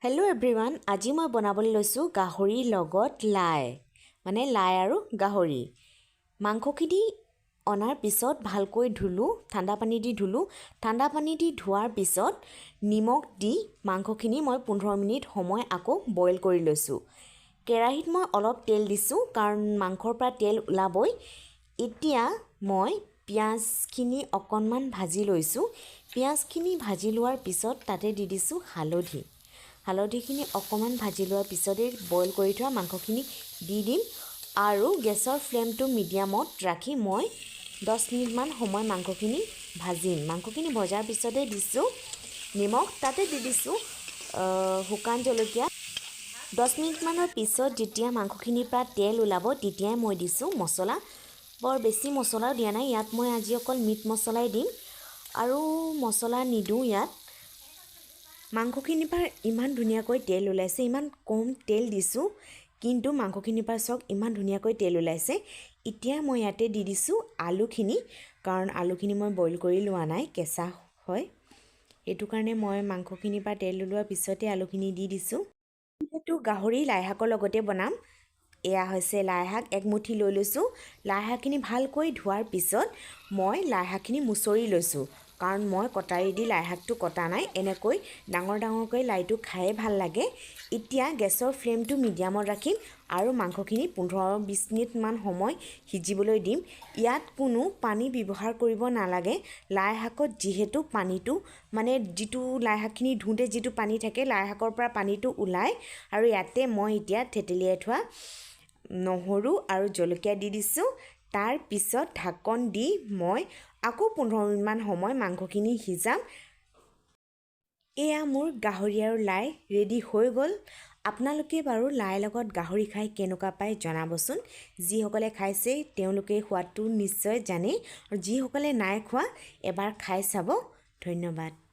Hello' everyone, আজি মই বনাবলৈ লৈছোঁ গাহৰিৰ লগত লাই, মানে লাই আৰু গাহৰি। মাংসখিনি অনাৰ পিছত ভালকৈ ধুলোঁ, ঠাণ্ডা পানী দি ধুলোঁ। ঠাণ্ডা পানী দি ধোৱাৰ পিছত নিমখ দি মাংসখিনি মই 15 মিনিট সময় আকৌ বইল কৰি লৈছোঁ। কেৰাহীত মই অলপ তেল দিছোঁ, কাৰণ মাংসৰ পৰা তেল ওলাবই। এতিয়া মই পিঁয়াজখিনি অকণমান ভাজি লৈছোঁ। পিঁয়াজখিনি ভাজি লোৱাৰ পিছত তাতে দি দিছোঁ হালধিখিনি অকণমান ভাজি লোৱাৰ পিছতেই বইল কৰি থোৱা মাংসখিনি দি দিম আৰু গেছৰ ফ্লেমটো মিডিয়ামত ৰাখি মই 10 মিনিটমান সময় মাংসখিনি ভাজিম। মাংসখিনি ভজাৰ পিছতে দিছোঁ নিমখ, তাতে দি দিছোঁ শুকান জলকীয়া। 10 মিনিটমানৰ পিছত যেতিয়া মাংসখিনিৰ পৰা তেল ওলাব তেতিয়াই মই দিছোঁ মছলা। বৰ বেছি মছলাও দিয়া নাই, ইয়াত মই আজি অকল মিট মছলাই দিম আৰু মছলা নিদিওঁ ইয়াত। মাংসখিনিৰ পৰা ইমান ধুনীয়াকৈ তেল ওলাইছে, ইমান কম তেল দিছোঁ, কিন্তু মাংসখিনিৰ পৰা চাওক ইমান ধুনীয়াকৈ তেল ওলাইছে। এতিয়া মই ইয়াতে দি দিছোঁ আলুখিনি, কাৰণ আলুখিনি মই বইল কৰি লোৱা নাই, কেঁচা হয়। সেইটো কাৰণে মই মাংসখিনিৰ পৰা তেল ওলোৱাৰ পিছতে আলুখিনি দি দিছোঁ। যিহেতু গাহৰি লাইশাকৰ লগতে বনাম, এয়া হৈছে লাইশাক, এক মুঠি লৈ লৈছোঁ। লাইশাকখিনি ভালকৈ ধোৱাৰ পিছত মই লাইশাকখিনি মুচৰি লৈছোঁ, কাৰণ মই কটাৰী দি লাইশাকটো কটা নাই। এনেকৈ ডাঙৰ ডাঙৰকৈ লাইটো খায়ে ভাল লাগে। এতিয়া গেছৰ ফ্লেমটো মিডিয়ামত ৰাখিম আৰু মাংসখিনি 15-20 মিনিটমান সময় সিজিবলৈ দিম। ইয়াত কোনো পানী ব্যৱহাৰ কৰিব নালাগে। লাইশাকত যিহেতু পানীটো, মানে যিটো লাইশাকখিনি ধুওঁতে যিটো পানী থাকে, লাইশাকৰ পৰা পানীটো ওলায়। আৰু ইয়াতে মই এতিয়া থেতেলিয়াই থোৱা নহৰু আৰু জলকীয়া দি দিছোঁ। তাৰ পিছত ঢাকন দি মই আকৌ 15 মিনিটমান সময় মাংসখিনি সিজাম। এয়া মোৰ গাহৰি আৰু লাই ৰেডি হৈ গ'ল। আপোনালোকে বাৰু লাইৰ লগত গাহৰি খাই কেনেকুৱা পায় জনাবচোন। যিসকলে খাইছে তেওঁলোকে সোৱাদটো নিশ্চয় জানে, আৰু যিসকলে নাই খোৱা এবাৰ খাই চাব। ধন্যবাদ।